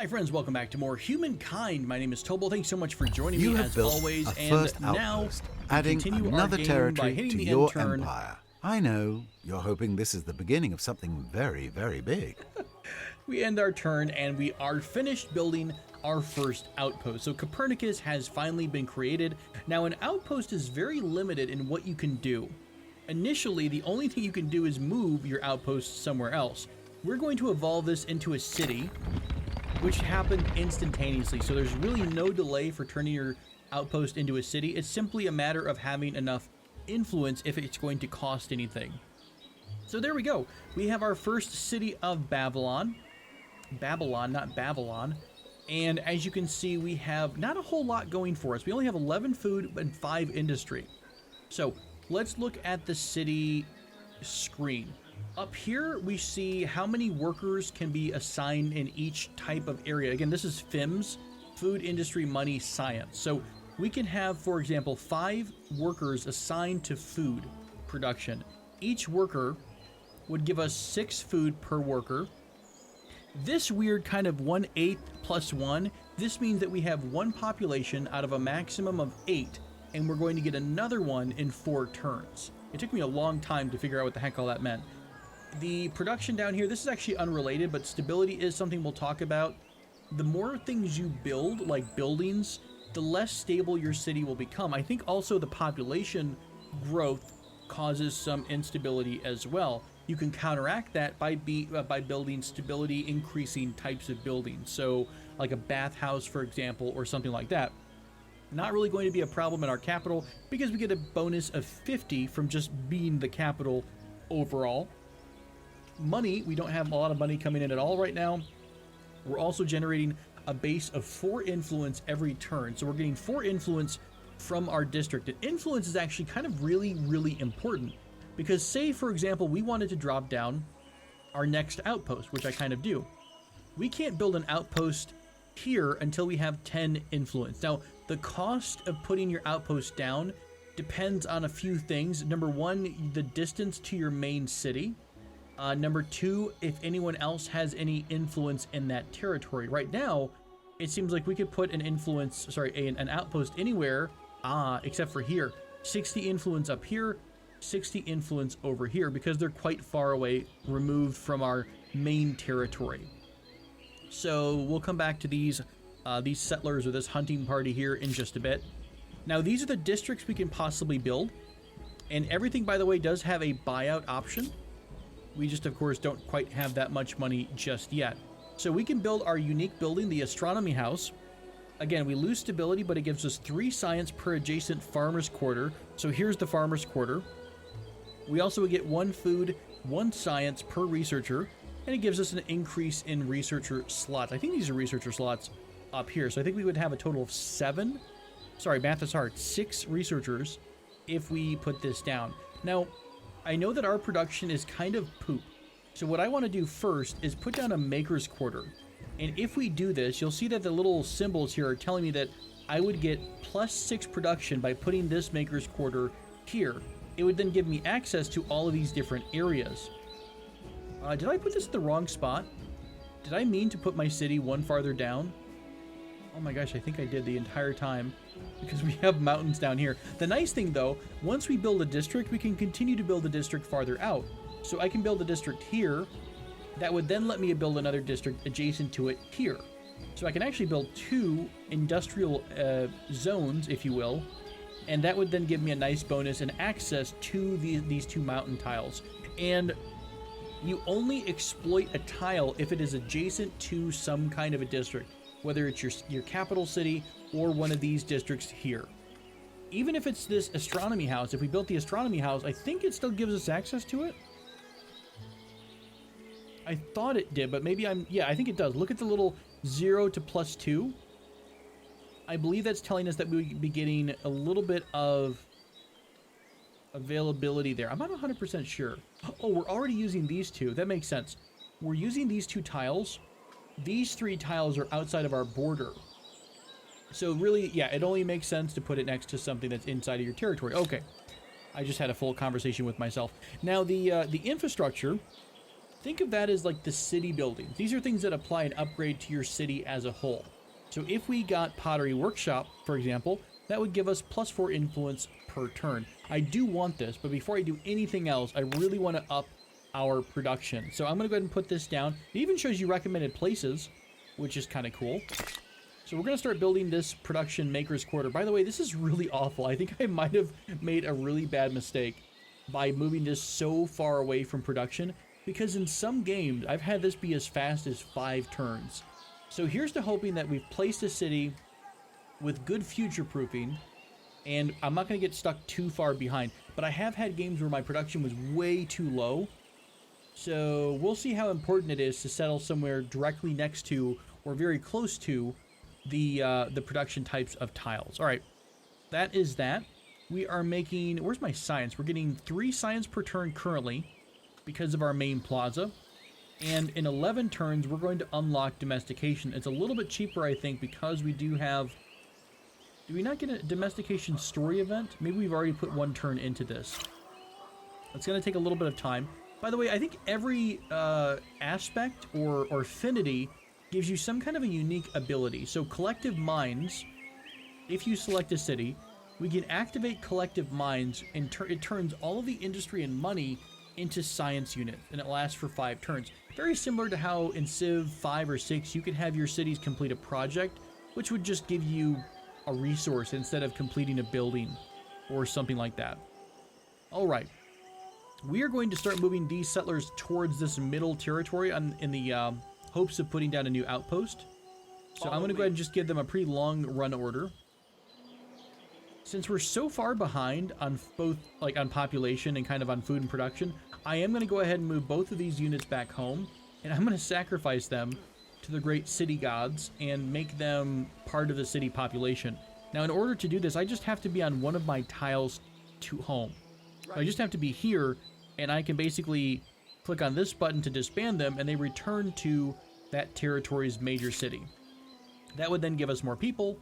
Hi friends, welcome back to more Humankind. My name is Tobel. Thanks so much for joining You me have as built always. a And first now outpost, we adding continue our another game by territory hitting to the your end turn. empire. I know, you're hoping this is the beginning of something very, very big. We end our turn and we are finished building our first outpost. So Copernicus has finally been created. Now an outpost is very limited in what you can do. Initially, the only thing you can do is move your outpost somewhere else. We're going to evolve this into a city, which happened instantaneously. So there's really no delay for turning your outpost into a city. It's simply a matter of having enough influence if it's going to cost anything. So there we go. We have our first city of Babylon. Babylon, not Babylon. And as you can see, we have not a whole lot going for us. We only have 11 food and 5 industry. So let's look at the city screen. Up here, we see how many workers can be assigned in each type of area. Again, this is FIMS, Food, Industry, Money, Science. So we can have, for example, 5 workers assigned to food production. Each worker would give us 6 food per worker. This weird kind of 1/8 plus 1, this means that we have 1 population out of a maximum of 8, and we're going to get another one in 4 turns. It took me a long time to figure out what the heck all that meant. The production down here, this is actually unrelated, but stability is something we'll talk about. The more things you build, like buildings, the less stable your city will become. I think also the population growth causes some instability as well. You can counteract that by building stability increasing types of buildings. So like a bathhouse, for example, or something like that. Not really going to be a problem in our capital because we get a bonus of 50 from just being the capital overall. Money, we don't have a lot of money coming in at all right now. We're also generating a base of 4 influence every turn. So we're getting 4 influence from our district. And influence is actually kind of really, really important because say, for example, we wanted to drop down our next outpost, which I kind of do. We can't build an outpost here until we have 10 influence. Now, the cost of putting your outpost down depends on a few things. Number 1, the distance to your main city. Number 2, if anyone else has any influence in that territory. Right now, it seems like we could put an an outpost anywhere, except for here. 60 influence up here, 60 influence over here, because they're quite far away, removed from our main territory. So we'll come back to these settlers or this hunting party here in just a bit. Now, these are the districts we can possibly build. And everything, by the way, does have a buyout option. We just, of course, don't quite have that much money just yet. So we can build our unique building, the astronomy house. Again, we lose stability, but it gives us 3 science per adjacent farmer's quarter. So here's the farmer's quarter. We also would get 1 food, 1 science per researcher, and it gives us an increase in researcher slots. I think these are researcher slots up here. So I think we would have a total of 7. Sorry, math is hard. 6 researchers if we put this down. Now, I know that our production is kind of poop. So what I want to do first is put down a maker's quarter. And if we do this, you'll see that the little symbols here are telling me that I would get plus 6 production by putting this maker's quarter here. It would then give me access to all of these different areas. Did I put this in the wrong spot? Did I mean to put my city 1 farther down? Oh my gosh, I think I did the entire time because we have mountains down here. The nice thing though, once we build a district, we can continue to build a district farther out. So I can build a district here. That would then let me build another district adjacent to it here. So I can actually build 2 industrial zones, if you will. And that would then give me a nice bonus and access to these 2 mountain tiles. And you only exploit a tile if it is adjacent to some kind of a district, whether it's your capital city or one of these districts here. Even if it's this astronomy house, if we built the astronomy house, I think it still gives us access to it. I thought it did, but maybe yeah, I think it does. Look at the little 0 to plus 2. I believe that's telling us that we would be getting a little bit of availability there. I'm not 100% sure. Oh, we're already using these 2. That makes sense. We're using these 2 tiles. These 3 tiles are outside of our border. So really, yeah, it only makes sense to put it next to something that's inside of your territory. Okay. I just had a full conversation with myself. Now, the infrastructure think of that as like the city buildings. These are things that apply an upgrade to your city as a whole. So if we got Pottery Workshop, for example, that would give us +4 influence per turn. I do want this, but before I do anything else, I really want to up our production. So I'm going to go ahead and put this down. It even shows you recommended places, which is kind of cool. So we're going to start building this production maker's quarter. By the way, this is really awful. I think I might have made a really bad mistake by moving this so far away from production, because in some games, I've had this be as fast as 5 turns. So here's to hoping that we've placed a city with good future proofing, and I'm not going to get stuck too far behind. But I have had games where my production was way too low. So we'll see how important it is to settle somewhere directly next to or very close to the production types of tiles. All right, that is that. We are making, where's my science? We're getting 3 science per turn currently because of our main plaza. And in 11 turns, we're going to unlock domestication. It's a little bit cheaper, I think, because we do have... Do we not get a domestication story event? Maybe we've already put 1 turn into this. It's going to take a little bit of time. By the way, I think every aspect or affinity gives you some kind of a unique ability. So collective minds, if you select a city, we can activate collective minds, and it turns all of the industry and money into science units, and it lasts for 5 turns. Very similar to how in Civ 5 or 6 you could have your cities complete a project, which would just give you a resource instead of completing a building or something like that. All right, we are going to start moving these settlers towards this middle territory in the hopes of putting down a new outpost. So I'm going to go ahead and just give them a pretty long run order. Since we're so far behind on both, like on population and kind of on food and production, I am going to go ahead and move both of these units back home, and I'm going to sacrifice them to the great city gods and make them part of the city population. Now, in order to do this, I just have to be on one of my tiles to home. Right. I just have to be here, and I can basically click on this button to disband them, and they return to that territory's major city. That would then give us more people.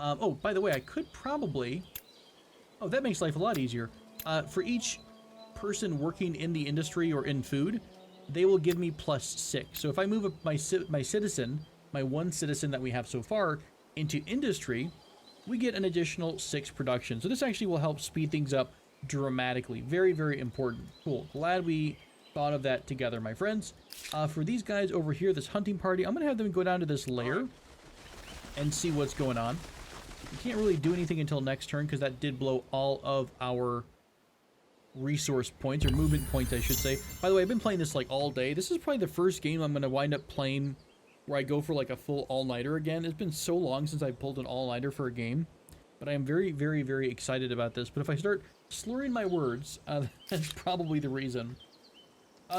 Oh, by the way, I could probably... Oh, that makes life a lot easier. For each person working in the industry or in food, they will give me +6. So if I move up my citizen, my 1 citizen that we have so far, into industry, we get an additional 6 production. So this actually will help speed things up dramatically. Very, very important. Cool. Glad we thought of that together, my friends. For these guys over here, this hunting party, I'm going to have them go down to this lair and see what's going on. We can't really do anything until next turn because that did blow all of our resource points, or movement points, I should say. By the way, I've been playing this like all day. This is probably the first game I'm going to wind up playing where I go for like a full all-nighter again. It's been so long since I pulled an all-nighter for a game, but I am very, very, very excited about this. But if I start slurring my words, that's probably the reason.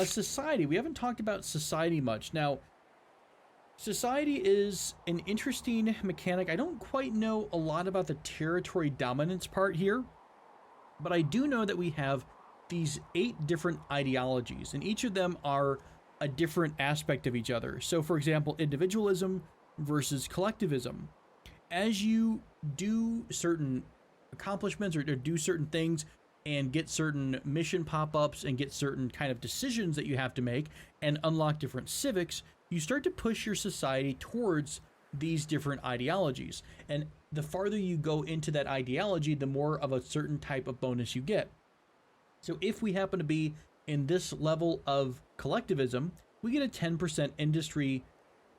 Society. We haven't talked about society much. Now, society is an interesting mechanic. I don't quite know a lot about the territory dominance part here, but I do know that we have these 8 different ideologies, and each of them are a different aspect of each other. So, for example, individualism versus collectivism. As you do certain accomplishments or do certain things and get certain mission pop-ups and get certain kind of decisions that you have to make and unlock different civics, you start to push your society towards these different ideologies. And the farther you go into that ideology, the more of a certain type of bonus you get. So if we happen to be in this level of collectivism, we get a 10% industry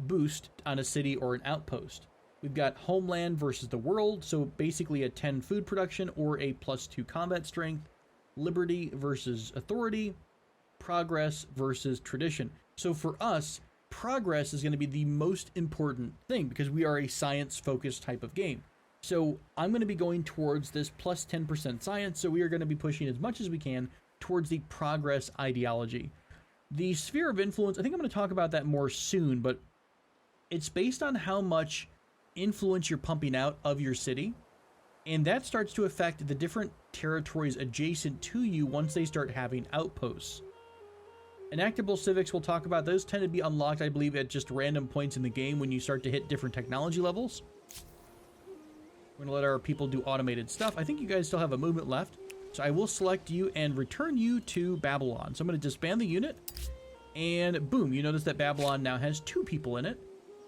boost on a city or an outpost. We've got homeland versus the world, so basically a 10 food production or a +2 combat strength. Liberty versus authority. Progress versus tradition. So for us, progress is going to be the most important thing because we are a science-focused type of game. So I'm going to be going towards this +10% science, so we are going to be pushing as much as we can towards the progress ideology. The sphere of influence, I think I'm going to talk about that more soon, but it's based on how much influence you're pumping out of your city, and that starts to affect the different territories adjacent to you once they start having outposts. Enactable civics, we'll talk about. Those tend to be unlocked, I believe, at just random points in the game when you start to hit different technology levels. We're going to let our people do automated stuff. I think you guys still have a movement left, so I will select you and return you to Babylon. So I'm going to disband the unit, And boom, you notice that Babylon now has 2 people in it.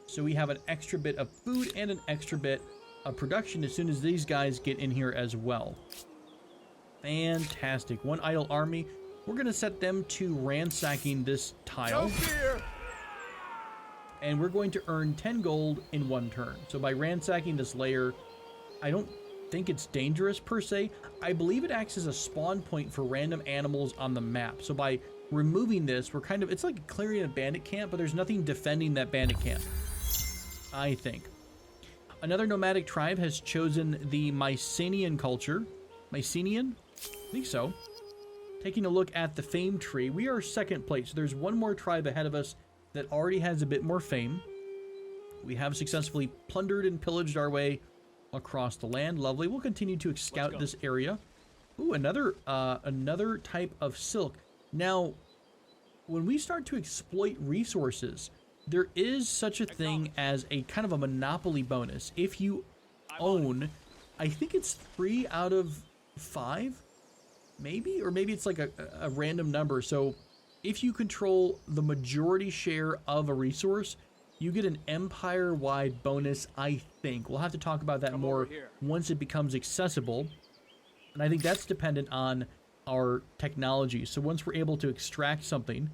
So we have an extra bit of food and an extra bit of production as soon as these guys get in here as well. Fantastic. 1 idle army. We're going to set them to ransacking this tile. And we're going to earn 10 gold in 1 turn. So by ransacking this layer, I don't think it's dangerous per se. I believe it acts as a spawn point for random animals on the map. So by removing this, we're kind of, it's like clearing a bandit camp, but there's nothing defending that bandit camp, I think. Another nomadic tribe has chosen the Mycenaean culture. Mycenaean? I think so. Taking a look at the fame tree, we are 2nd place. So there's 1 more tribe ahead of us that already has a bit more fame. We have successfully plundered and pillaged our way across the land. Lovely. We'll continue to scout this area. Ooh, another type of silk. Now, when we start to exploit resources, there is such a thing as a kind of a monopoly bonus. If you own, I think it's 3 out of 5, maybe? Or maybe it's like a random number. So if you control the majority share of a resource, you get an empire-wide bonus, I think. We'll have to talk about that more once it becomes accessible. And I think that's dependent on our technology. So once we're able to extract something,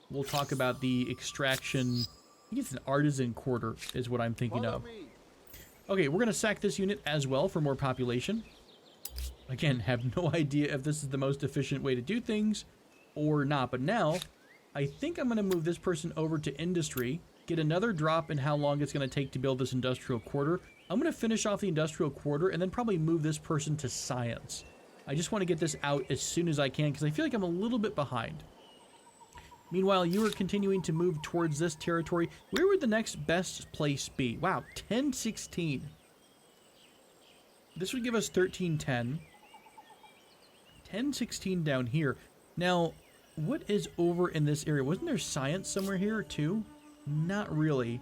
we'll talk about the extraction. I think it's an artisan quarter is what I'm thinking of. Okay, we're going to sack this unit as well for more population. Again, have no idea if this is the most efficient way to do things or not. But now, I think I'm going to move this person over to industry, get another drop in how long it's going to take to build this industrial quarter. I'm going to finish off the industrial quarter and then probably move this person to science. I just want to get this out as soon as I can because I feel like I'm a little bit behind. Meanwhile, you are continuing to move towards this territory. Where would the next best place be? Wow, 1016. This would give us 1310. 1016 down here. Now, what is over in this area? Wasn't there science somewhere here too? Not really.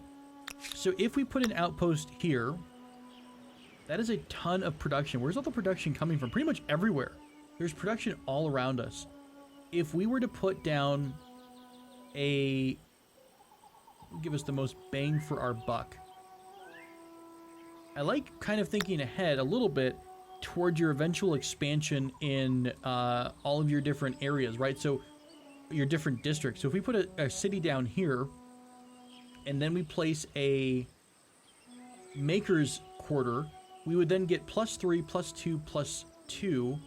So if we put an outpost here, that is a ton of production. Where's all the production coming from? Pretty much everywhere. There's production all around us. If we were to put down give us the most bang for our buck. I like kind of thinking ahead a little bit towards your eventual expansion in all of your different areas, right? So your different districts. So if we put a city down here and then we place a maker's quarter, we would then get +3, +2, +2,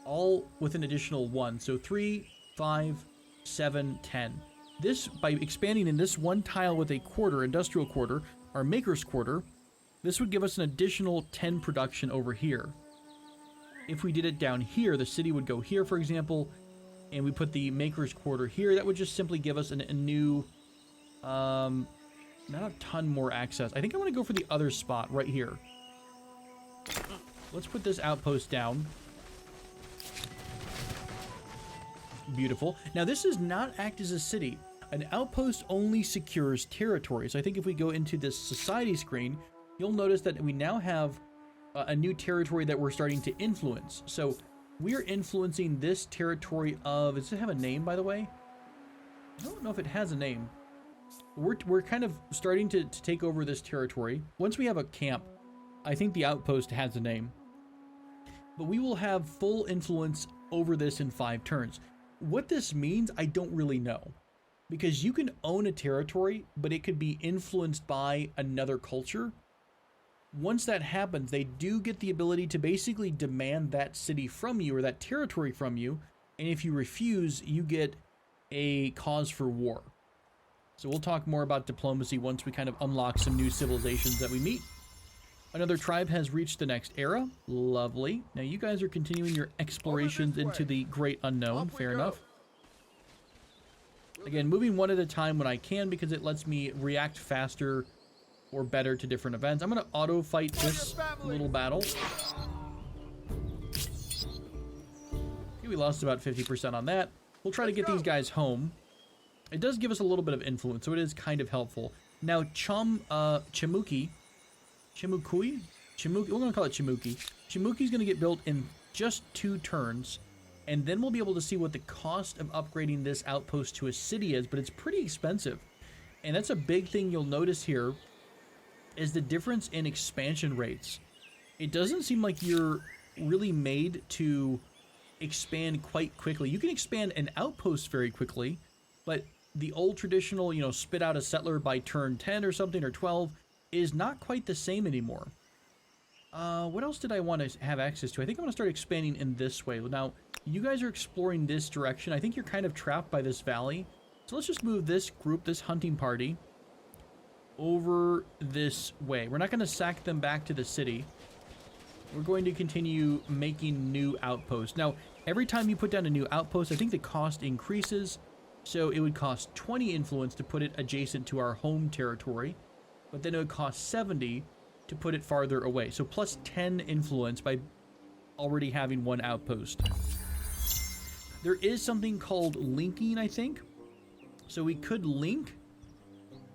all with an additional 1. So 3, 5, 7, 10. This, by expanding in this 1 tile with a quarter, industrial quarter, our maker's quarter, this would give us an additional 10 production over here. If we did it down here, the city would go here, for example, and we put the maker's quarter here, that would just simply give us a new, not a ton more access. I think I want to go for the other spot right here. Let's put this outpost down. Beautiful. Now, this does not act as a city. An outpost only secures territory. So I think if we go into this society screen, you'll notice that we now have a new territory that we're starting to influence. So we're influencing this territory of, does it have a name, by the way? I don't know if it has a name. We're kind of starting to take over this territory. Once we have a camp, I think the outpost has a name. But we will have full influence over this in 5 turns. What this means, I don't really know. Because you can own a territory, but it could be influenced by another culture. Once that happens, they do get the ability to basically demand that city from you or that territory from you. And if you refuse, you get a cause for war. So we'll talk more about diplomacy once we kind of unlock some new civilizations that we meet. Another tribe has reached the next era. Lovely. Now you guys are continuing your explorations into the great unknown. Fair enough. Again, moving one at a time when I can because it lets me react faster or better to different events. I'm going to auto fight this little battle. Okay, we lost about 50% on that. We'll try to get these guys home. It does give us a little bit of influence, so it is kind of helpful. Now, Chimuki, we're going to call it Chimuki. Chimuki's going to get built in just 2 turns. and then we'll be able to see what the cost of upgrading this outpost to a city is, but it's pretty expensive. And that's a big thing you'll notice here, is the difference in expansion rates. It doesn't seem like you're really made to expand quite quickly. You can expand an outpost very quickly, but the old traditional, you know, spit out a settler by turn 10 or something, or 12, is not quite the same anymore. What else did I want to have access to? I think I want to start expanding in this way. Now, you guys are exploring this direction. I think you're kind of trapped by this valley. So let's just move this group, this hunting party, over this way. We're not going to sack them back to the city. We're going to continue making new outposts. Now, every time you put down a new outpost, I think the cost increases. So it would cost 20 influence to put it adjacent to our home territory, but then it would cost 70 to put it farther away. So plus 10 influence by already having one outpost. There is something called linking, I think. So we could link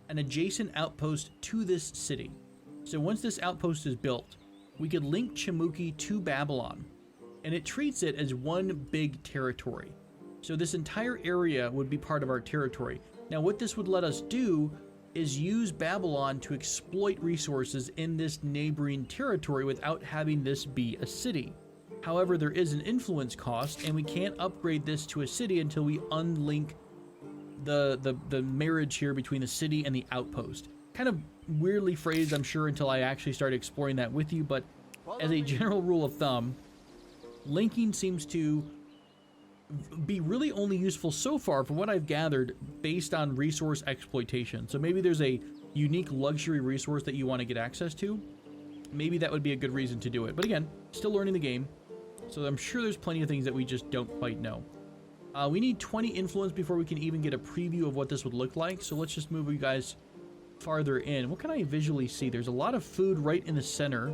an adjacent outpost to this city. So once this outpost is built, we could link Chimuki to Babylon, and it treats it as one big territory. So this entire area would be part of our territory. Now what this would let us do is use Babylon to exploit resources in this neighboring territory without having this be a city. However, there is an influence cost, and we can't upgrade this to a city until we unlink the marriage here between the city and the outpost. Kind of weirdly phrased, I'm sure, until I actually start exploring that with you, but as a general rule of thumb, linking seems to be really only useful so far, from what I've gathered, based on resource exploitation. So maybe there's a unique luxury resource that you want to get access to. Maybe that would be a good reason to do it. But again, still learning the game, so I'm sure there's plenty of things that we just don't quite know. We need 20 influence before we can even get a preview of what this would look like. So let's just move you guys farther in. What can I visually see? There's a lot of food right in the center.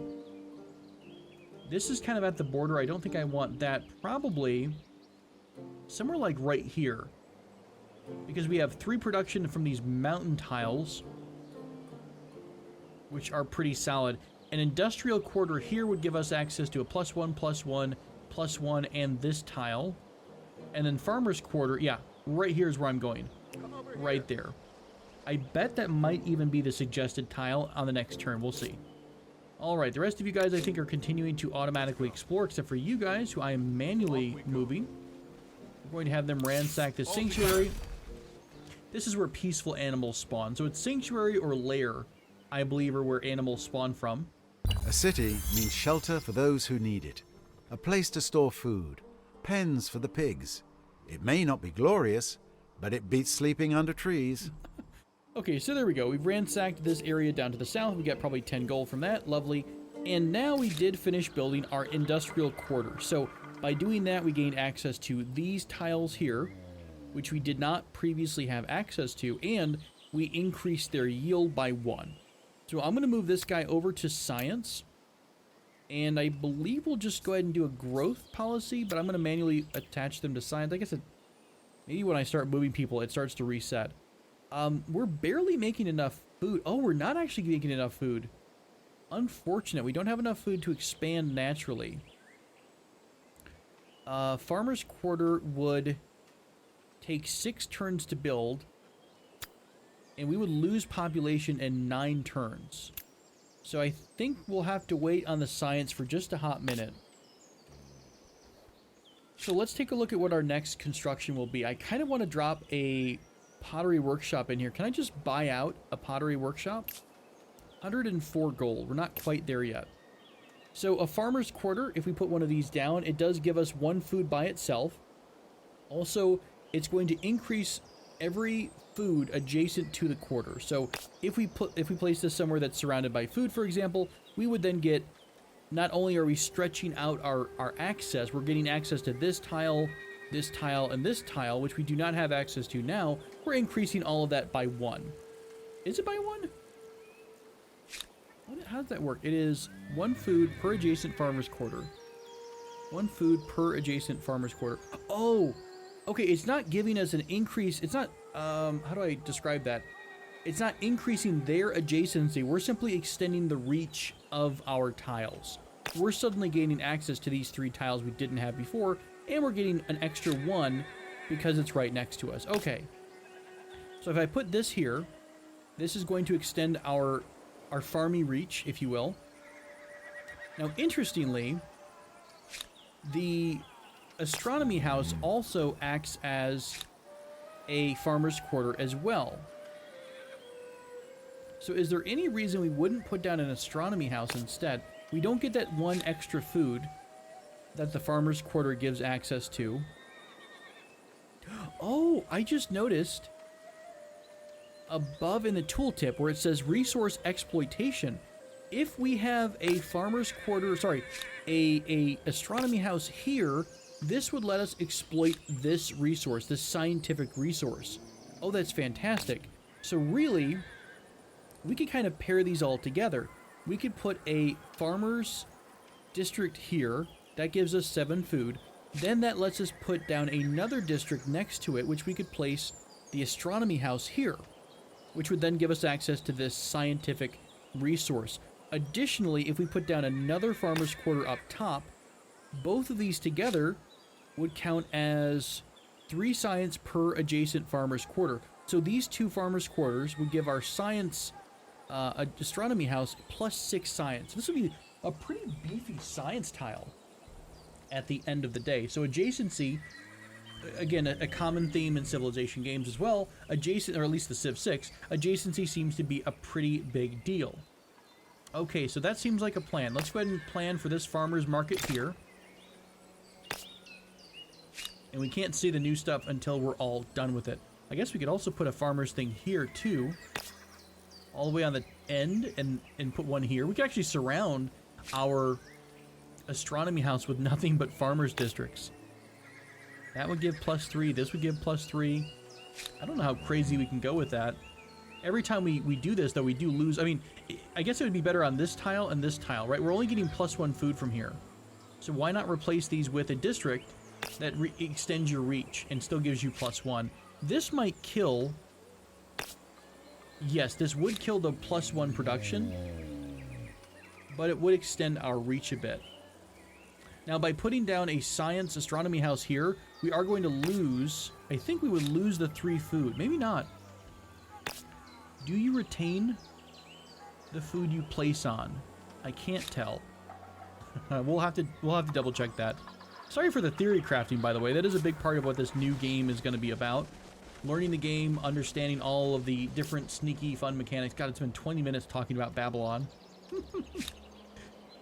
This is kind of at the border. I don't think I want that. Probably somewhere like right here, because we have 3 production from these mountain tiles, which are pretty solid. An industrial quarter here would give us access to a +1, +1, +1, and this tile. And then farmer's quarter, yeah, right here is where I'm going. Right there. I bet that might even be the suggested tile on the next turn. We'll see. Alright, the rest of you guys I think are continuing to automatically explore, except for you guys, who I am manually moving. We're going to have them ransack the sanctuary. This is where peaceful animals spawn. So it's sanctuary or lair, I believe, are where animals spawn from. A city means shelter for those who need it, a place to store food, pens for the pigs. It may not be glorious, but it beats sleeping under trees. Okay, so there we go. We've ransacked this area down to the south. We got probably 10 gold from that. Lovely. And now we did finish building our industrial quarter. So by doing that, we gained access to these tiles here, which we did not previously have access to, and we increased their yield by 1. So I'm going to move this guy over to science, and I believe we'll just go ahead and do a growth policy, but I'm going to manually attach them to science. I guess maybe when I start moving people, it starts to reset. We're barely making enough food. Oh, we're not actually making enough food. Unfortunate. We don't have enough food to expand naturally. Farmer's quarter would take 6 turns to build, and we would lose population in 9 turns. So I think we'll have to wait on the science for just a hot minute. So let's take a look at what our next construction will be. I kind of want to drop a pottery workshop in here. Can I just buy out a pottery workshop? 104 gold. We're not quite there yet. So a farmer's quarter, if we put one of these down, it does give us 1 food by itself. Also, it's going to increase every food adjacent to the quarter. So if we place this somewhere that's surrounded by food, for example, we would then get, not only are we stretching out our access, we're getting access to this tile, and this tile, which we do not have access to now. We're increasing all of that by 1. Is it by 1? How does that work? It is 1 food per adjacent farmer's quarter. 1 food per adjacent farmer's quarter. Oh, okay. It's not giving us an increase. It's not, how do I describe that? It's not increasing their adjacency. We're simply extending the reach of our tiles. We're suddenly gaining access to these 3 tiles we didn't have before, and we're getting an extra 1 because it's right next to us. Okay. So if I put this here, this is going to extend our farming reach, if you will. Now, interestingly, the astronomy house also acts as a farmer's quarter as well. So is there any reason we wouldn't put down an astronomy house instead? We don't get that 1 extra food that the farmer's quarter gives access to. Oh, I just noticed above in the tooltip where it says resource exploitation, if we have a farmer's quarter, sorry, a astronomy house here, this would let us exploit this resource, this scientific resource. Oh, that's fantastic. So really, we could kind of pair these all together. We could put a farmer's district here. That gives us 7 food. Then that lets us put down another district next to it, which we could place the astronomy house here, which would then give us access to this scientific resource. Additionally, if we put down another farmer's quarter up top, both of these together would count as 3 science per adjacent farmer's quarter. So these 2 farmer's quarters would give our science astronomy house plus 6 science. This would be a pretty beefy science tile at the end of the day. So adjacency, again, a common theme in Civilization games as well, adjacent, or at least the Civ 6, adjacency seems to be a pretty big deal. Okay, so that seems like a plan. Let's go ahead and plan for this farmer's market here. And we can't see the new stuff until we're all done with it. I guess we could also put a farmer's thing here too, all the way on the end, and put one here. We could actually surround our astronomy house with nothing but farmers districts. That would give +3. This would give +3. I don't know how crazy we can go with that. Every time we do this, though, we do lose. I mean, I guess it would be better on this tile and this tile, right? We're only getting +1 food from here. So why not replace these with a district that extends your reach and still gives you +1? This might kill... Yes, this would kill the +1 production, but it would extend our reach a bit. Now, by putting down a science astronomy house here, we are going to lose... I think we would lose the 3 food. Maybe not. Do you retain the food you place on? I can't tell. We'll have to double check that. Sorry for the theory crafting, by the way. That is a big part of what this new game is going to be about. Learning the game, understanding all of the different sneaky fun mechanics. God, it's been 20 minutes talking about Babylon.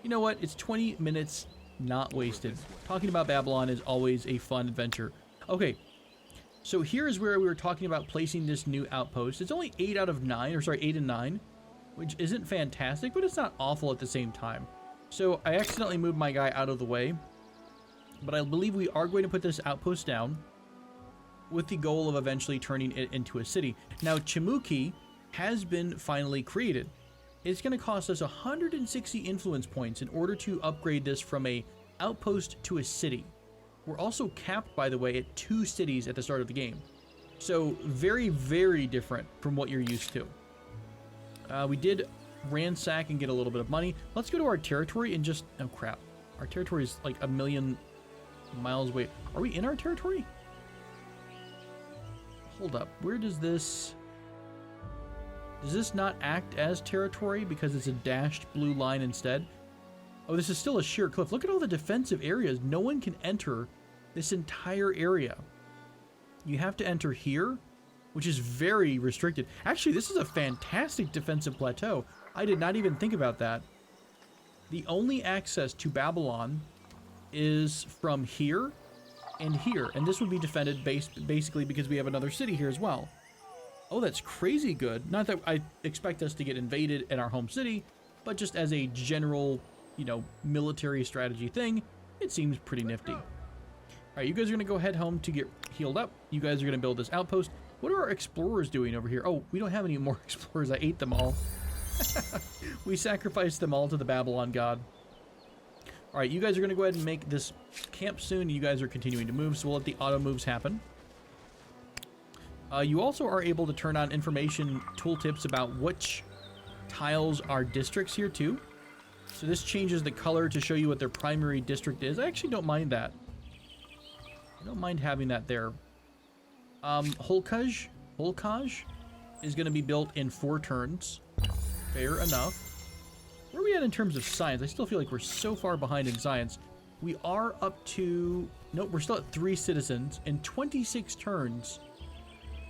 You know what? It's 20 minutes not wasted. Talking about Babylon is always a fun adventure. Okay, so here is where we were talking about placing this new outpost. It's only 8 out of 9, or sorry, 8 and 9, which isn't fantastic, but it's not awful at the same time. So I accidentally moved my guy out of the way, but I believe we are going to put this outpost down with the goal of eventually turning it into a city. Now, Chimuki has been finally created. It's going to cost us 160 influence points in order to upgrade this from a outpost to a city. We're also capped, by the way, at 2 cities at the start of the game. So very, very different from what you're used to. We did ransack and get a little bit of money. Let's go to our territory and just... Oh, crap. Our territory is like 1 million miles away. Are we in our territory? Hold up. Where does this... Does this not act as territory because it's a dashed blue line instead? Oh, this is still a sheer cliff. Look at all the defensive areas. No one can enter this entire area. You have to enter here, which is very restricted. Actually, this is a fantastic defensive plateau. I did not even think about that. The only access to Babylon is from here and here. And this would be defended basically because we have another city here as well. Oh, that's crazy good. Not that I expect us to get invaded in our home city, but just as a general, you know, military strategy thing, it seems pretty nifty. All right, you guys are going to go head home to get healed up. You guys are going to build this outpost. What are our explorers doing over here? Oh, we don't have any more explorers. I ate them all. We sacrificed them all to the Babylon god. All right, you guys are going to go ahead and make this camp soon. You guys are continuing to move, so we'll let the auto moves happen. You also are able to turn on information tooltips about which tiles are districts here too. So this changes the color to show you what their primary district is. I actually don't mind that. don't mind having that there. Holkaj is going to be built in 4 turns. Fair enough. Where are we at in terms of science? I still feel like we're so far behind in science. We are up to... Nope, we're still at 3 citizens. In 26 turns,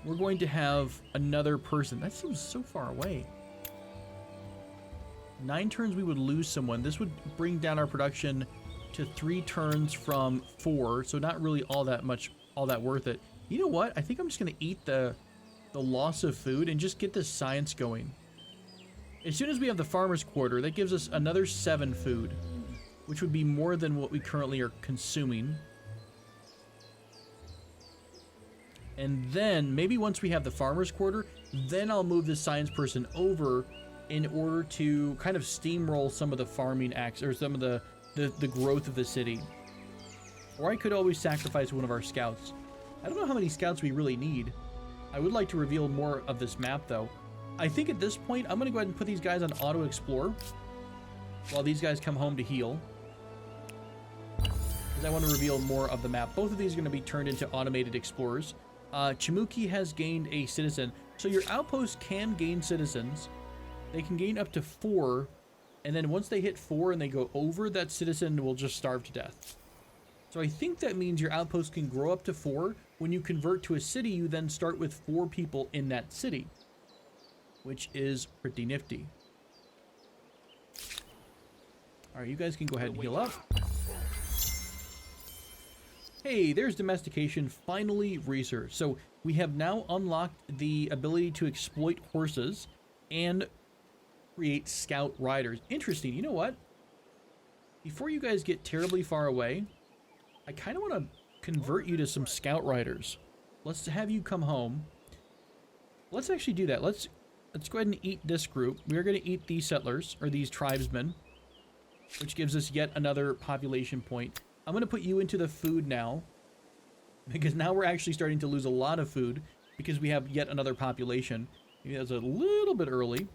we're going to have another person. That seems so far away. 9 turns, we would lose someone. This would bring down our production to 3 turns from 4, so not really all that worth it. You know what? I think I'm just going to eat the loss of food and just get this science going. As soon as we have the farmer's quarter, that gives us another 7 food, which would be more than what we currently are consuming. And then, maybe once we have the farmer's quarter, then I'll move the science person over in order to kind of steamroll some of the farming acts, or some of the growth of the city. Or I could always sacrifice one of our scouts. I don't know how many scouts we really need. I would like to reveal more of this map, though. I think at this point, I'm going to go ahead and put these guys on auto explore while these guys come home to heal, because I want to reveal more of the map. Both of these are going to be turned into automated explorers. Chimuki has gained a citizen. So your outpost can gain citizens. They can gain up to 4, and then once they hit 4 and they go over, that citizen will just starve to death. So I think that means your outpost can grow up to 4. When you convert to a city, you then start with 4 people in that city, which is pretty nifty. All right, you guys can go ahead and heal up. Hey, there's domestication finally researched. So we have now unlocked the ability to exploit horses and create scout riders. Interesting. You know what? Before you guys get terribly far away, I kind of want to convert you to some scout riders. Let's have you come home. Let's actually do that. Let's go ahead and eat this group. We are going to eat these settlers, or these tribesmen, which gives us yet another population point. I'm going to put you into the food now, because now we're actually starting to lose a lot of food because we have yet another population. Maybe that's a little bit early.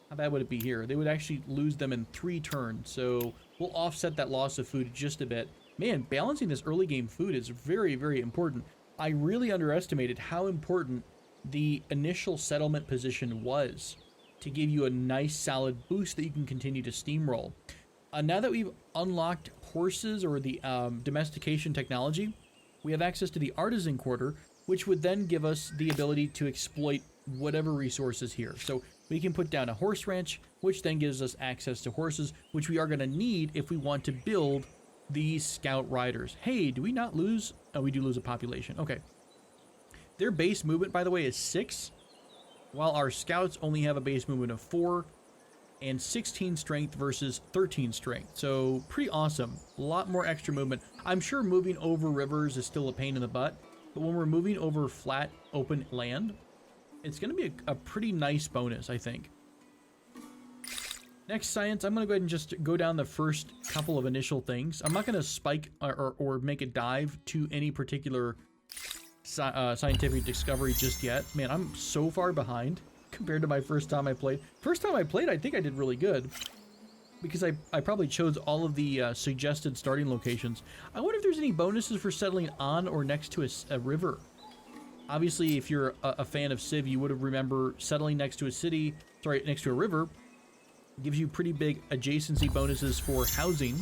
How bad would it be here? They would actually lose them in 3 turns, so we'll offset that loss of food just a bit. Man, balancing this early game food is very, very important. I really underestimated how important the initial settlement position was to give you a nice solid boost that you can continue to steamroll. Now that we've unlocked horses, or the domestication technology, we have access to the artisan quarter, which would then give us the ability to exploit whatever resources here. So we can put down a horse ranch, which then gives us access to horses, which we are going to need if we want to build these scout riders. Hey, do we not lose? Oh, we do lose a population. Okay. Their base movement, by the way, is 6, while our scouts only have a base movement of 4 and 16 strength versus 13 strength. So pretty awesome. A lot more extra movement. I'm sure moving over rivers is still a pain in the butt, but when we're moving over flat, open land, it's going to be a pretty nice bonus, I think. Next science, I'm going to go ahead and just go down the first couple of initial things. I'm not going to spike or make a dive to any particular scientific discovery just yet. Man, I'm so far behind compared to my first time I played. First time I played, I think I did really good, because I probably chose all of the suggested starting locations. I wonder if there's any bonuses for settling on or next to a river. Obviously, if you're a fan of Civ, you would have remember settling next to a city, sorry, next to a river, gives you pretty big adjacency bonuses for housing.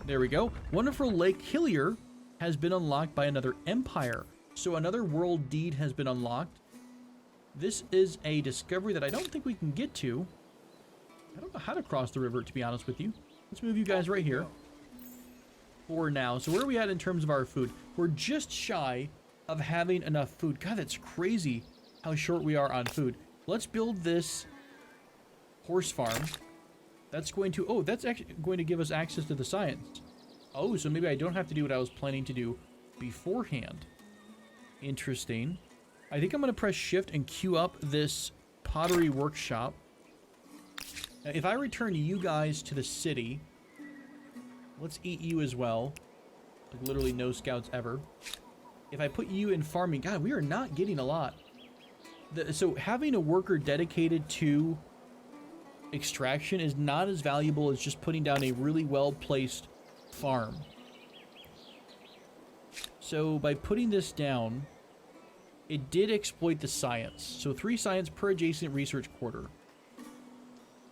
There we go. Wonderful Lake Hillier has been unlocked by another empire. So another world deed has been unlocked. This is a discovery that I don't think we can get to. I don't know how to cross the river, to be honest with you. Let's move you guys right here for now. So where are we at in terms of our food? We're just shy of having enough food. God, that's crazy how short we are on food. Let's build this horse farm. That's going to, oh, that's actually going to give us access to the science. Oh, so maybe I don't have to do what I was planning to do beforehand. Interesting. I think I'm going to press shift and queue up this pottery workshop. Now, if I return you guys to the city, let's eat you as well. Like literally no scouts ever. If I put you in farming, God, we are not getting a lot. So having a worker dedicated to extraction is not as valuable as just putting down a really well-placed farm. So by putting this down, it did exploit the science. So 3 science per adjacent research quarter.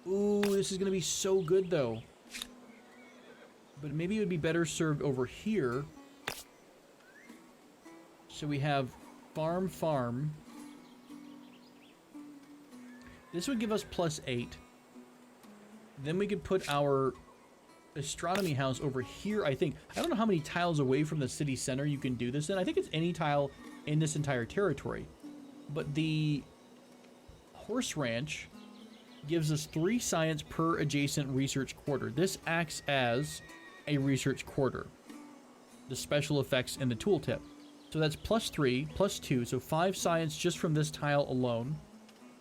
Ooh, this is going to be so good, though. But maybe it would be better served over here. So we have farm. This would give us +8. Then we could put our astronomy house over here, I think. I don't know how many tiles away from the city center you can do this in. I think it's any tile in this entire territory. But the horse ranch gives us 3 science per adjacent research quarter. This acts as a research quarter. The special effects in the tooltip. So that's +3, +2, so 5 science just from this tile alone.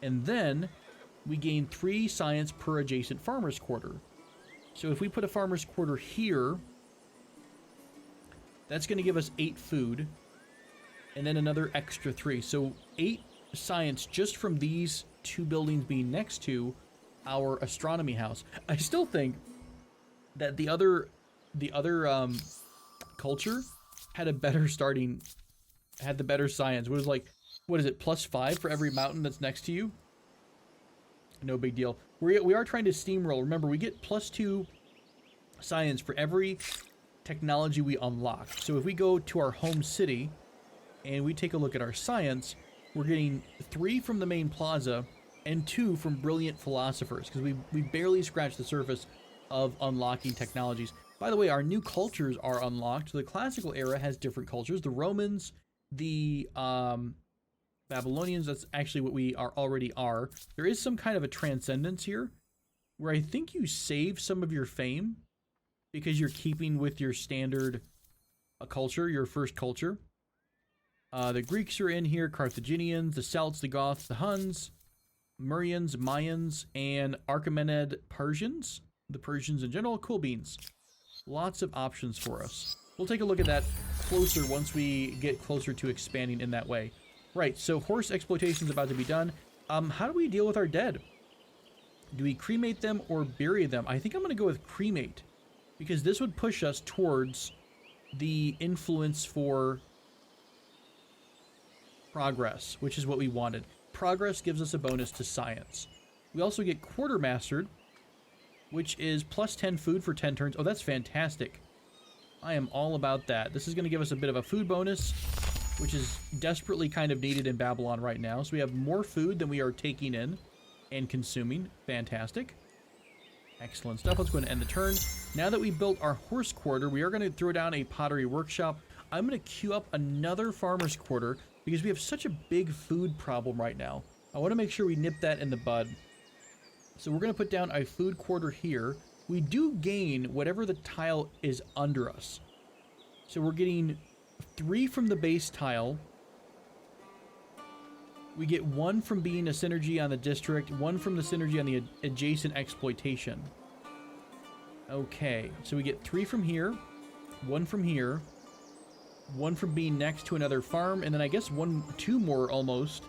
And then we gain 3 science per adjacent farmer's quarter. So if we put a farmer's quarter here, that's going to give us 8 food. And then another extra 3. So 8 science just from these 2 buildings being next to our astronomy house. I still think that the other culture had a better had the better science. It was like, what is it, +5 for every mountain that's next to you? No big deal. We are trying to steamroll. Remember, we get +2 science for every technology we unlock. So if we go to our home city and we take a look at our science, we're getting 3 from the main plaza and 2 from brilliant philosophers, because we barely scratched the surface of unlocking technologies. By the way, our new cultures are unlocked. So the classical era has different cultures. The Romans, the Babylonians, that's actually what we already are. There is some kind of a transcendence here, where I think you save some of your fame because you're keeping with your standard culture, your first culture. The Greeks are in here, Carthaginians, the Celts, the Goths, the Huns, Murians, Mayans, and Achaemenid Persians. The Persians in general, cool beans. Lots of options for us. We'll take a look at that closer once we get closer to expanding in that way. Right, so horse exploitation is about to be done. How do we deal with our dead? Do we cremate them or bury them? I think I'm going to go with cremate, because this would push us towards the influence for progress, which is what we wanted. Progress gives us a bonus to science. We also get quartermastered, which is +10 food for 10 turns. Oh, that's fantastic. I am all about that. This is going to give us a bit of a food bonus, which is desperately kind of needed in Babylon right now. So we have more food than we are taking in and consuming. Fantastic. Excellent stuff. Let's go ahead and end the turn. Now that we built our horse quarter, we are going to throw down a pottery workshop. I'm going to queue up another farmer's quarter because we have such a big food problem right now. I want to make sure we nip that in the bud. So we're going to put down a food quarter here. We do gain whatever the tile is under us. So we're getting 3 from the base tile. We get 1 from being a synergy on the district, 1 from the synergy on the adjacent exploitation. Okay, so we get 3 from here, 1 from here, 1 from being next to another farm, and then I guess 2 more almost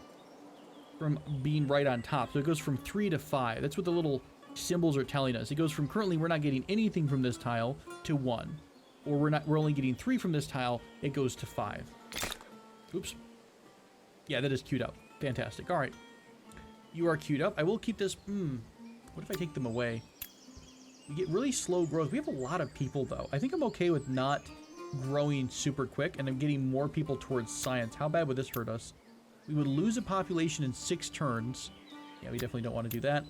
from being right on top. So it goes from 3 to 5. That's what the little symbols are telling us. It goes from currently we're not getting anything from this tile to 1. Or we're only getting 3 from this tile, it goes to 5. Oops. Yeah, that is queued up. Fantastic. All right. You are queued up. I will keep this. What if I take them away? We get really slow growth. We have a lot of people, though. I think I'm okay with not growing super quick, and I'm getting more people towards science. How bad would this hurt us? We would lose a population in 6 turns. Yeah, we definitely don't want to do that.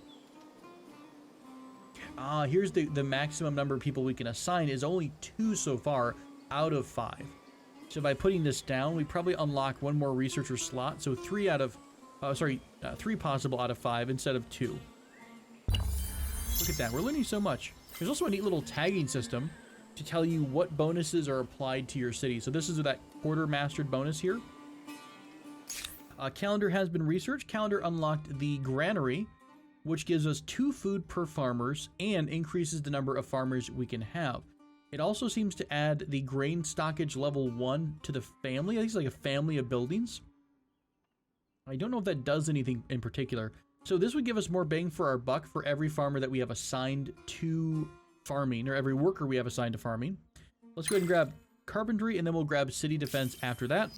Here's the maximum number of people we can assign is only 2 so far out of 5. So by putting this down, we probably unlock 1 more researcher slot. So 3 possible out of 5 instead of 2. Look at that. We're learning so much. There's also a neat little tagging system to tell you what bonuses are applied to your city. So this is that quarter-mastered bonus here. Calendar has been researched. Calendar unlocked the granary, which gives us 2 food per farmers and increases the number of farmers we can have. It also seems to add the grain stockage level 1 to the family. I think it's like a family of buildings. I don't know if that does anything in particular. So this would give us more bang for our buck for every farmer that we have assigned to farming, or every worker we have assigned to farming. Let's go ahead and grab carpentry, and then we'll grab city defense after that.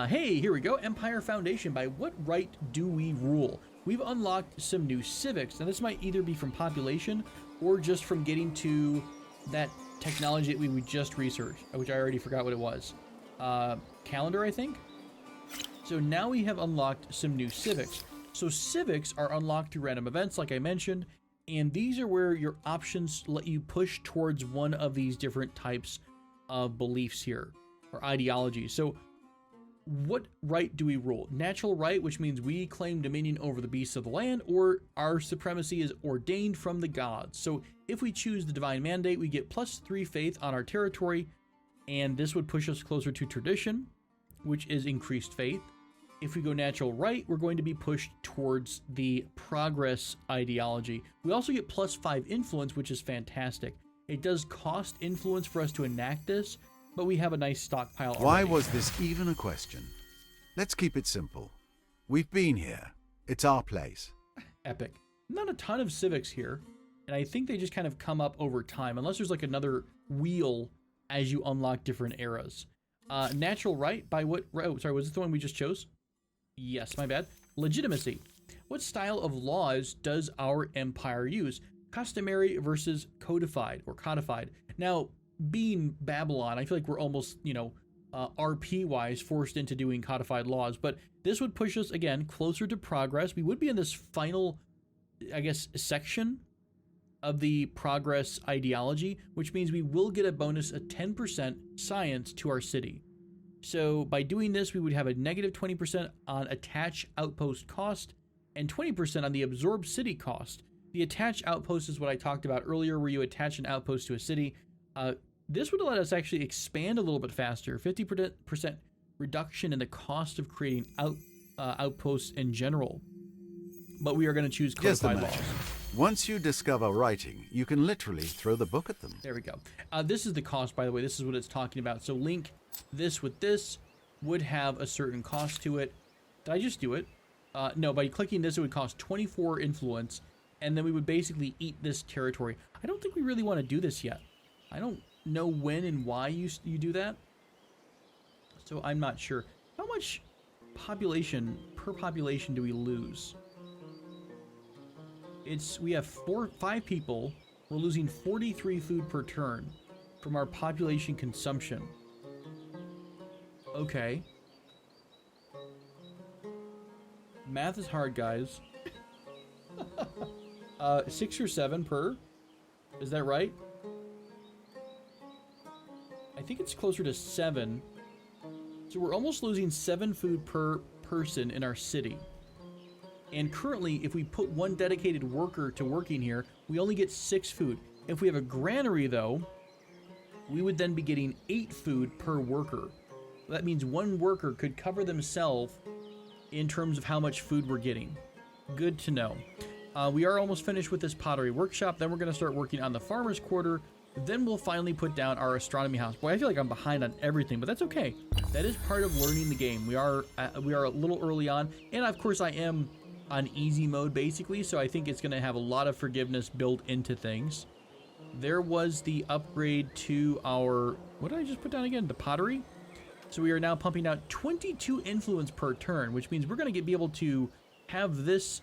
Hey, here we go. Empire Foundation. By what right do we rule? We've unlocked some new civics. Now, this might either be from population or just from getting to that technology that we just researched, which I already forgot what it was. Calendar, I think? So now we have unlocked some new civics. So civics are unlocked through random events, like I mentioned, and these are where your options let you push towards one of these different types of beliefs here, or ideologies. So what right do we rule? Natural right, which means we claim dominion over the beasts of the land, or our supremacy is ordained from the gods. So if we choose the divine mandate, we get +3 faith on our territory, and this would push us closer to tradition, which is increased faith. If we go natural right, we're going to be pushed towards the progress ideology. We also get +5 influence, which is fantastic. It does cost influence for us to enact this, but we have a nice stockpile already. Why was this even a question? Let's keep it simple. We've been here. It's our place. Epic. Not a ton of civics here, and I think they just kind of come up over time, unless there's like another wheel as you unlock different eras. Natural right, by what... Oh, sorry, was this the one we just chose? Yes, my bad. Legitimacy. What style of laws does our empire use? Customary versus codified or codified. Now, being Babylon, I feel like we're almost, RP-wise forced into doing codified laws, but this would push us, again, closer to progress. We would be in this final, I guess, section of the progress ideology, which means we will get a bonus of 10% science to our city. So by doing this, we would have a negative 20% on attach outpost cost and 20% on the absorbed city cost. The attach outpost is what I talked about earlier, where you attach an outpost to a city. This would let us actually expand a little bit faster, 50% reduction in the cost of creating outposts in general. But we are going to choose codified laws. Once you discover writing, you can literally throw the book at them. There we go. This is the cost, by the way. This is what it's talking about. So link this with this would have a certain cost to it. Did I just do it? No, by clicking this, it would cost 24 influence, and then we would basically eat this territory. I don't think we really want to do this yet. I don't know when and why you do that, so I'm not sure. How much population per population do we lose? We have 5 people. We're losing 43 food per turn from our population consumption. Okay. Math is hard, guys. 6 or 7 per. Is that right? I think it's closer to 7. So we're almost losing 7 food per person in our city. And currently, if we put 1 dedicated worker to working here, we only get 6 food. If we have a granary, though, we would then be getting 8 food per worker. That means 1 worker could cover themselves in terms of how much food we're getting. Good to know. We are almost finished with this pottery workshop. Then we're going to start working on the farmer's quarter. Then we'll finally put down our astronomy house. Boy, I feel like I'm behind on everything, but that's okay. That is part of learning the game. We are a little early on, and of course I am on easy mode basically, so I think it's going to have a lot of forgiveness built into things. There was the upgrade to our... What did I just put down again? The pottery? So we are now pumping out 22 influence per turn, which means we're going to be able to have this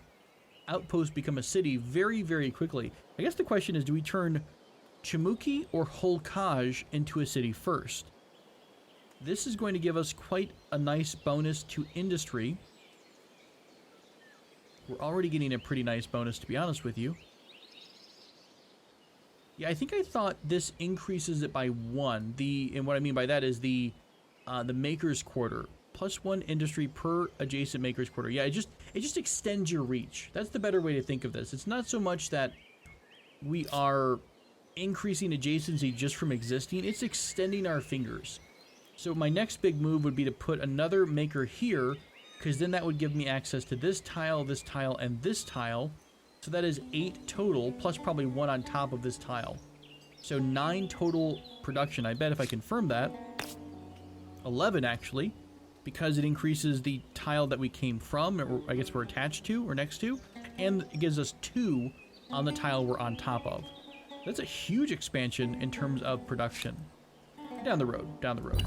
outpost become a city very, very quickly. I guess the question is, do we turn Chimuki or Holkaj into a city first? This is going to give us quite a nice bonus to industry. We're already getting a pretty nice bonus, to be honest with you. Yeah, I think I thought this increases it by 1. And what I mean by that is the maker's quarter. +1 industry per adjacent maker's quarter. Yeah, it just extends your reach. That's the better way to think of this. It's not so much that we are increasing adjacency just from existing. It's extending our fingers. So my next big move would be to put another maker here, because then that would give me access to this tile, and this tile. So that is 8 total, plus probably 1 on top of this tile. So 9 total production. I bet if I confirm that, 11 actually, because it increases the tile that we came from, or I guess we're attached to or next to, and it gives us 2 on the tile we're on top of. That's a huge expansion in terms of production. Down the road, down the road.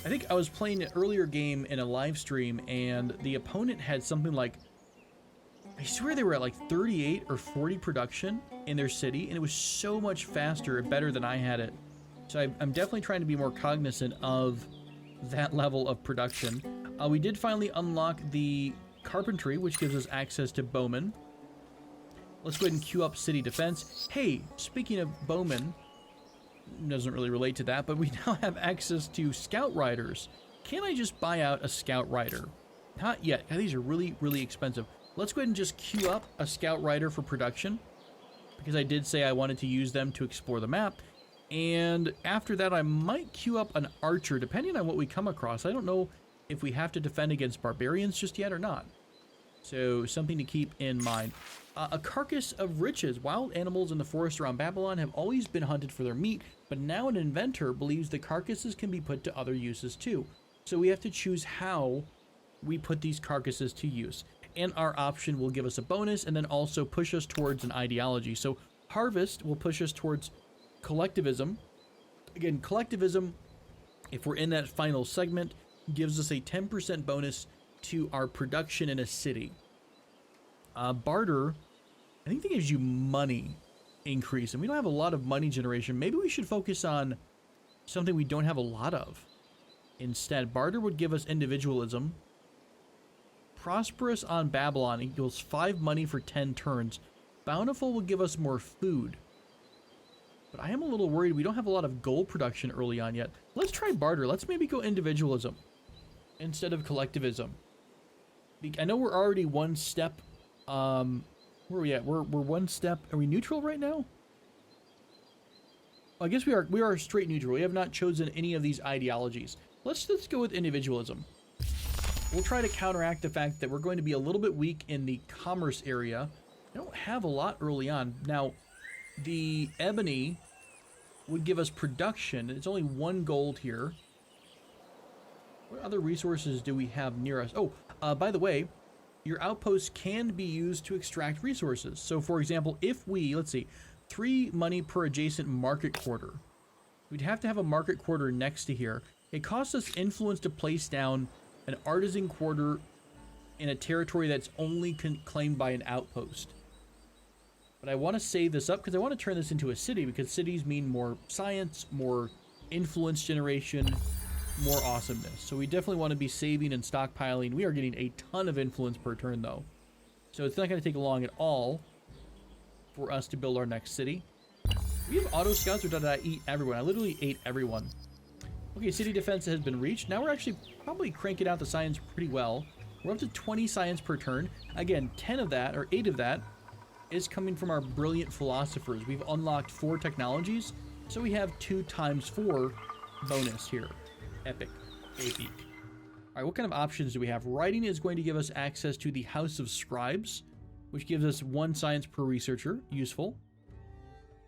I think I was playing an earlier game in a live stream, and the opponent had something like, I swear they were at like 38 or 40 production in their city, and it was so much faster and better than I had it. So I'm definitely trying to be more cognizant of that level of production. We did finally unlock the carpentry, which gives us access to bowmen. Let's go ahead and queue up city defense. Hey, speaking of bowmen, doesn't really relate to that, but we now have access to scout riders. Can I just buy out a scout rider? Not yet. These are really, really expensive. Let's go ahead and just queue up a scout rider for production, because I did say I wanted to use them to explore the map. And after that, I might queue up an archer, depending on what we come across. I don't know if we have to defend against barbarians just yet or not. So something to keep in mind. A carcass of riches. Wild animals in the forest around Babylon have always been hunted for their meat, but now an inventor believes the carcasses can be put to other uses too. So we have to choose how we put these carcasses to use. And our option will give us a bonus and then also push us towards an ideology. So harvest will push us towards collectivism. Again, collectivism, if we're in that final segment, gives us a 10% bonus to our production in a city. Barter, I think that gives you money increase, and we don't have a lot of money generation. Maybe we should focus on something we don't have a lot of. Instead, barter would give us individualism. Prosperous on Babylon equals 5 money for 10 turns. Bountiful will give us more food. But I am a little worried we don't have a lot of gold production early on yet. Let's try barter. Let's maybe go individualism instead of collectivism. I know we're already one step, where are we at? We're one step. Are we neutral right now? I guess we are straight neutral. We have not chosen any of these ideologies. Let's go with individualism. We'll try to counteract the fact that we're going to be a little bit weak in the commerce area. I don't have a lot early on. Now, the ebony would give us production. It's only 1 gold here. What other resources do we have near us? Oh, by the way, your outpost can be used to extract resources. So, for example, if we, let's see, 3 money per adjacent market quarter. We'd have to have a market quarter next to here. It costs us influence to place down an artisan quarter in a territory that's only claimed by an outpost. But I want to save this up because I want to turn this into a city, because cities mean more science, more influence generation, more awesomeness. So we definitely want to be saving and stockpiling. We are getting a ton of influence per turn though. So it's not going to take long at all for us to build our next city. We have auto scouts, or did I eat everyone? I literally ate everyone. Okay, city defense has been reached. Now we're actually probably cranking out the science pretty well. We're up to 20 science per turn. Again, 10 of that, or 8 of that, is coming from our brilliant philosophers. We've unlocked 4 technologies, so we have 2 times 4 bonus here. Epic. Epic. All right, what kind of options do we have? Writing is going to give us access to the House of Scribes, which gives us 1 science per researcher. Useful.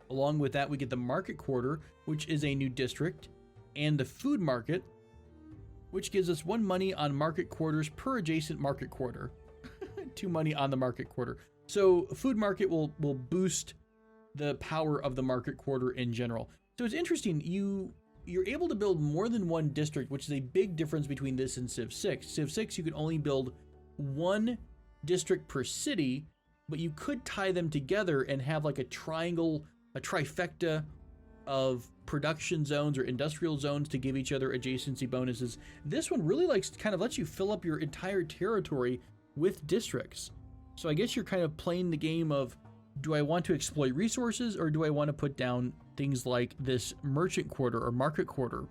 Along with that, we get the Market Quarter, which is a new district, and the Food Market, which gives us 1 money on market quarters per adjacent market quarter. 2 money on the market quarter. So Food Market will boost the power of the market quarter in general. So it's interesting, you're able to build more than 1 district, which is a big difference between this and Civ 6. Civ 6, you can only build 1 district per city, but you could tie them together and have like a triangle, a trifecta of production zones or industrial zones to give each other adjacency bonuses. This one really kind of lets you fill up your entire territory with districts. So I guess you're kind of playing the game of, do I want to exploit resources, or do I want to put down things like this merchant quarter or market quarter?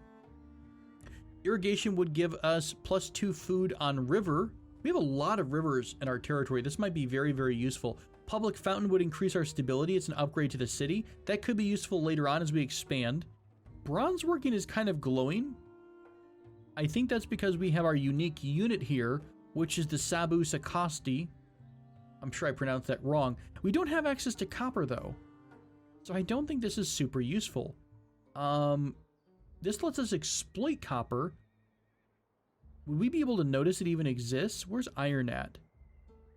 Irrigation would give us +2 food on river. We have a lot of rivers in our territory. This might be very, very useful. Public fountain would increase our stability. It's an upgrade to the city. That could be useful later on as we expand. Bronze working is kind of glowing. I think that's because we have our unique unit here, which is the Sabu Sakasti. I'm sure I pronounced that wrong. We don't have access to copper though, so I don't think this is super useful. This lets us exploit copper. Would we be able to notice it even exists? Where's iron at?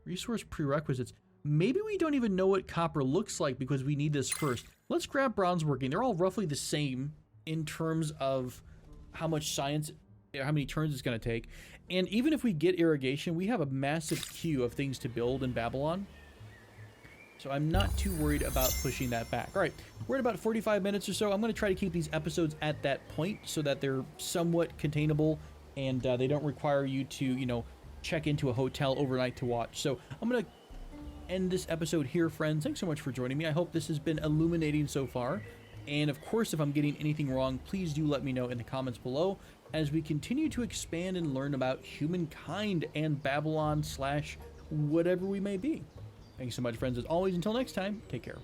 Resource prerequisites. Maybe we don't even know what copper looks like because we need this first. Let's grab bronze working. They're all roughly the same in terms of how much science, how many turns it's going to take. And even if we get irrigation, we have a massive queue of things to build in Babylon. So I'm not too worried about pushing that back. All right, we're at about 45 minutes or so. I'm going to try to keep these episodes at that point so that they're somewhat containable and they don't require you to, you know, check into a hotel overnight to watch. So I'm going to end this episode here, friends. Thanks so much for joining me. I hope this has been illuminating so far. And of course, if I'm getting anything wrong, please do let me know in the comments below as we continue to expand and learn about humankind and Babylon / whatever we may be. Thanks so much, friends. As always, until next time, take care.